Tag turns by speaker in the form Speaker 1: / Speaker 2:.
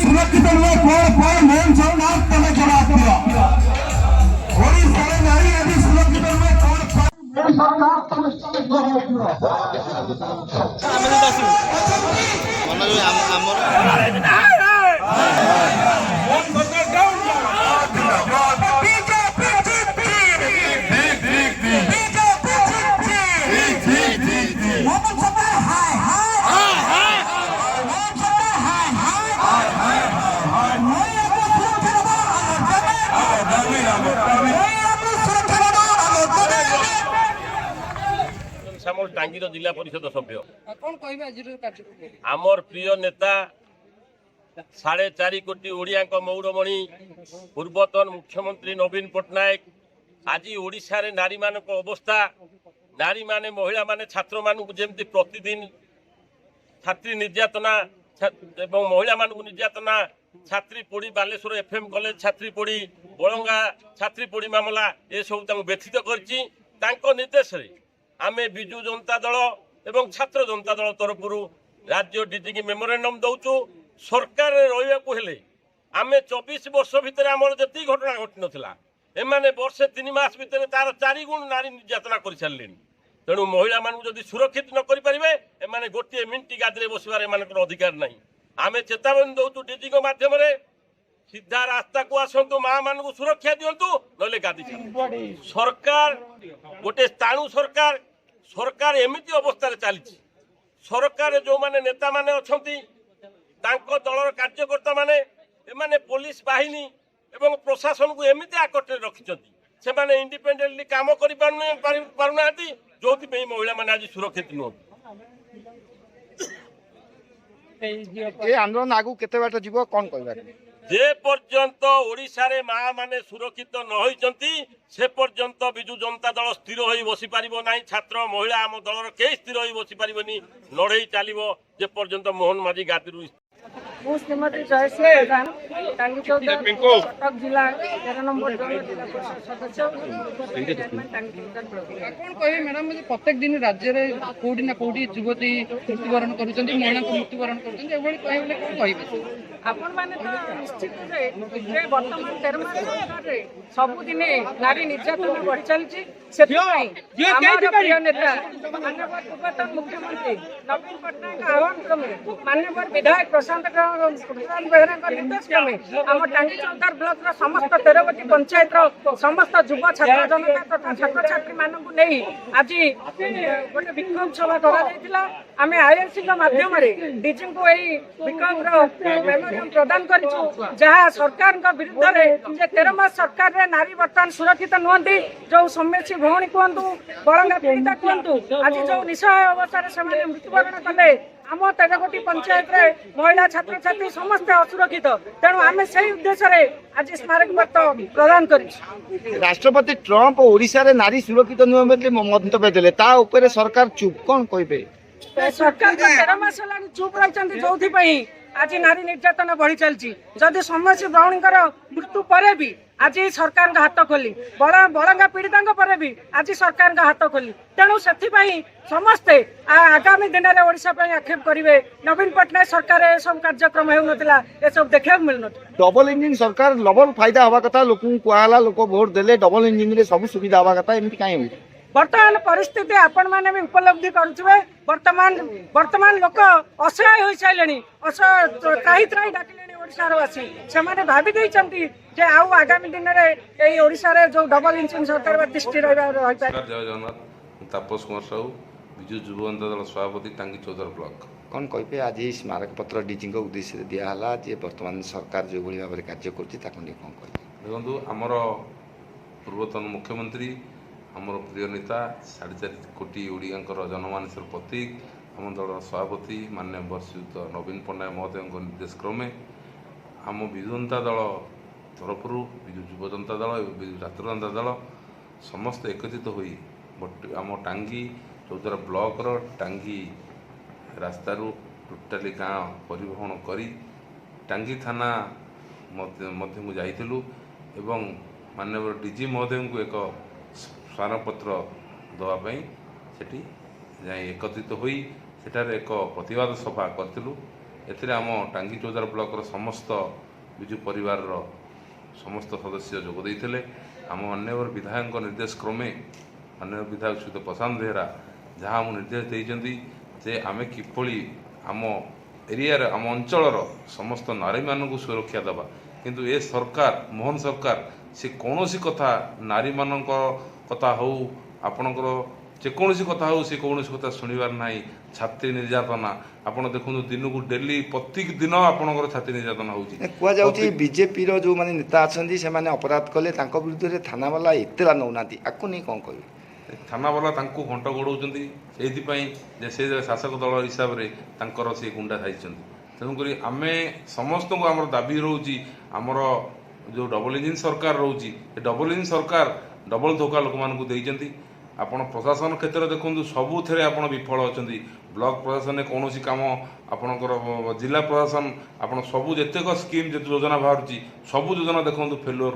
Speaker 1: सुरक्षित मेन सरकार तमे जवाब दियो ओडिशा नारी यदि सुरक्षित में मेन सरकार तमे जवाब दियो
Speaker 2: टांगीर जिला परिषद सभ्य आमर प्रिय नेता 4.5 कोटी ओडिया मौरमणि पूर्वतन मुख्यमंत्री नवीन पट्टनायक आज ओडिशा रे नारी मान अवस्था नारी माने महिला माने छात्र मानू जमी प्रतिदिन छात्री निर्यातना एवं महिला मानू निर्यातना छात्री पोड़ी बालेश्वर एफएम कॉलेज छात्री पोड़ी बलंगा छात्री पोड़ी मामला ये सब व्यथित कर निर्देश आमे विजु जनता दल एवं छात्र जनता दल तरफ राज्य डीजी की मेमोरेंडम दौचु सरकार रही आमे 24 वर्ष भितर आमर जी घटना घटी नाला एमाने वर्षे 3 मास भितर तार 4 गुण नारी निर्यातना कर सारे तेणु महिला मानू जदि सुरक्षित न करें एमाने गोटे मिनिट गादी बसबार एम अधिकार नहीं आमे चेतावनी दौचु डीजी माध्यम सीधा रास्ता को आसतु माँ मान सुरक्षा दिंतु ना गादी सरकार गोटे स्ताणु सरकार सरकार एमती अवस्था चली सरकार जो माने नेता माने अछंती तांको दलर कार्यकर्ता माने एमाने पुलिस बाहिनी एवं प्रशासन को एमती आकटे रखिछंती से माने इंडिपेंडेंटली काम करि पारुनाहांती जोथि पे महिला माने आज सुरक्षित नुह
Speaker 3: ए आंदोलन आगु केते बाट जीवो कोन कहबा
Speaker 2: जे पर्यंत ओडिशा रे माँ माने सुरक्षित न होइचंती से पर्यंत विजु जनता दल स्थिर होई बसी पारिबो नाही छात्र महिला आम दलर के स्थिर होई बसी पारिबोनी लड़ाई चलिबो जे पर्यंत मोहन माझी गादी
Speaker 4: श्रीमती जयश्री प्रधान टांगी चौधरी कटक जिला 13 नंबर सदस्य
Speaker 5: कौन कहे मैडम प्रत्येक दिन राज्य में कौटी ना कौटी युवती मृत्युवरण कर महिला मृत्युवरण कर
Speaker 4: आपण माने निश्चित वर्तमान 13 मास सरकार सबुदिन नारी निर्यातन बढ़ी चलती प्रिय नेता माननीय पूर्वतन मुख्यमंत्री नवीन पट्टनायक आह्वान क्रमे माननीय विधायक प्रशांत बेहरा निर्देश क्रमे आम टांगी चौधार ब्लॉक समस्त 13 पंचायत समस्त युव छात्र जनता तथा छात्र छात्री मानक नहीं आज गोटे विक्षोभ सभा करा आम आईएलसी माध्यम डीजी को यही विक्षोभ मेमोरियम प्रदान करूँ जहाँ सरकार विरुद्ध में 13 मास सरकार रे नारी बर्तमान सुरक्षित नुहति जो सम्मेसी भौणी कहतु बलंगा पीड़िता कहतु आज जो निसहाय अवस्था से मृत्युवरण कले आम 13 पंचायत रे महिला छात्र छात्री समस्त असुरक्षित तेणु आम से उद्देश्य आज स्मारक पत्र प्रदान कर
Speaker 3: राष्ट्रपति ट्रंप ओडिशा रे नारी सुरक्षित नुह मंतव्य देले सरकार चुप कौन कहे
Speaker 4: सरकार 13 मास चुप रही जो आज नारी निर्यातन बढ़ी चलती जदि समस्या ब्राउणीकर मृत्यु पर भी आज सरकार हाथ खोली बलंगा पीड़िता पर भी आज सरकार हाथ खोली तेणु से समस्ते आगामी दिन में ओडिशा आक्षेप करेंगे नवीन पट्टनायक सरकार सब कार्यक्रम हो सब देखा मिलना
Speaker 3: डबल इंजिन सरकार डबल फायदा हवा कथा लोक कहला लोक भोट देले डबल इंजिन रे सब सुविधा हवा कथा एमती कहीं
Speaker 4: वर्तमान परिस्थिति आपण मैंने भी उपलब्धि करुवे वर्तमान लोक असहाय हो सारे त्राही त्राही डाकिले ओडावासी से भावी जे आउ आगामी दिन में ओडिशा रे जो डबल इंजिन सरकार दृष्टि रही
Speaker 6: जय जगन्नाथ तापस कुमार साहू विजु युव जनता दल सभापति टांगी चौधर ब्लॉक
Speaker 3: कौन कहे आज स्मारक पत्र डीजी उद्देश्य दिहला जे वर्तमान सरकार जो भाव में कार्य कौन कहे
Speaker 6: देखो आमर पूर्वतन मुख्यमंत्री आमर प्रिय नेता 4.5 कोटी ओडिया जनमानसर प्रतीक आम दल सभापति माननीय श्रीयुत नवीन पट्टनायक महोदय निर्देश क्रमे आम विजु जनता दल ତରଫରୁ ବିଜୁ ଯୁବ ଜନତା ଦଳ ଏବଂ ବିଜୁ ଛାତ୍ର ଜନତା ଦଳ ସମସ୍ତେ ଏକତ୍ରିତ ହୋଇ ଆମ ଟାଙ୍ଗୀ ଚୌଦ୍ୱାର ବ୍ଲକର ଟାଙ୍ଗୀ ରାସ୍ତାରୁ ଟୋଟାଲି ଗାଁ ପରିବହନ କରି ଟାଙ୍ଗୀ ଥାନା ମଧ୍ୟକୁ ଯାଇଥିଲୁ ଏବଂ ମାନ୍ୟବର ଡିଜି ମହୋଦୟଙ୍କୁ ଏକ ସ୍ମାରକପତ୍ର ଦେବା ପାଇଁ ସେଠି ଯାଇ ଏକତ୍ରିତ ହୋଇ ସେଠାରେ ଏକ ପ୍ରତିବାଦ ସଭା କରିଥିଲୁ। ଏଥିରେ ଆମ ଟାଙ୍ଗୀ ଚୌଦ୍ୱାର ବ୍ଲକର ସମସ୍ତ ବିଜୁ ପରିବାରର ସମସ୍ତ ସଦସ୍ୟ ଯୋଗ ଦେଇଥିଲେ। ଆମ ମାନ୍ୟବର ବିଧାୟକଙ୍କ ନିର୍ଦ୍ଦେଶ କ୍ରମେ ମାନ୍ୟବର ବିଧାୟକ ଶ୍ରୀଯୁକ୍ତ ପ୍ରଶାନ୍ତ ବେହେରା ଯାହା ଆମକୁ ନିର୍ଦ୍ଦେଶ ଦେଇଛନ୍ତି ଯେ ଆମେ କିଭଳି ଆମ ଏରିଆର ଆମ ଅଞ୍ଚଳର ସମସ୍ତ ନାରୀମାନଙ୍କୁ ସୁରକ୍ଷା ଦେବା, କିନ୍ତୁ ଏ ସରକାର ମୋହନ ସରକାର ସେ କୌଣସି କଥା ନାରୀମାନଙ୍କ କଥା ହେଉ ଆପଣଙ୍କର ଯେକୌଣସି କଥା ହେଉ ସେ କୌଣସି କଥା ଶୁଣିବାର ନାହିଁ। ଛାତ୍ରୀ ନିର୍ଯାତନା ଆପଣ ଦେଖନ୍ତୁ ଦିନକୁ ଡେଲି ପ୍ରତ୍ୟେକ ଦିନ ଆପଣଙ୍କର ଛାତ୍ରୀ ନିର୍ଯାତନା ହେଉଛି।
Speaker 3: କୁହାଯାଉଛି ବିଜେପିର ଯେଉଁମାନେ ନେତା ଅଛନ୍ତି ସେମାନେ ଅପରାଧ କଲେ ତାଙ୍କ ବିରୁଦ୍ଧରେ ଥାନାବାଲା ଏତଲା ନେଉନାହାନ୍ତି, ଆକୁ ନେଇ କ'ଣ କହିବେ?
Speaker 6: ଥାନାବାଲା ତାଙ୍କୁ ଘଣ୍ଟ ଗୋଡ଼ଉଛନ୍ତି ସେଇଥିପାଇଁ ଯେ ସେ ଶାସକ ଦଳ ହିସାବରେ ତାଙ୍କର ସେ ଗୁଣ୍ଡା ସାଜିଛନ୍ତି। ତେଣୁକରି ଆମେ ସମସ୍ତଙ୍କୁ ଆମର ଦାବି ରହୁଛି ଆମର ଯେଉଁ ଡବଲ ଇଞ୍ଜିନ୍ ସରକାର ରହୁଛି ଏ ଡବଲ ଇଞ୍ଜିନ୍ ସରକାର ଡବଲ ଧୋକା ଲୋକମାନଙ୍କୁ ଦେଇଛନ୍ତି। ଆପଣ ପ୍ରଶାସନ କ୍ଷେତ୍ରରେ ଦେଖନ୍ତୁ ସବୁଥିରେ ଆପଣ ବିଫଳ ଅଛନ୍ତି। ବ୍ଲକ ପ୍ରଶାସନରେ କୌଣସି କାମ ଆପଣଙ୍କର ଜିଲ୍ଲା ପ୍ରଶାସନ ଆପଣ ସବୁ ଯେତେକ ସ୍କିମ୍ ଯୋଜନା ବାହାରୁଛି ସବୁ ଯୋଜନା ଦେଖନ୍ତୁ ଫେଲୁଅର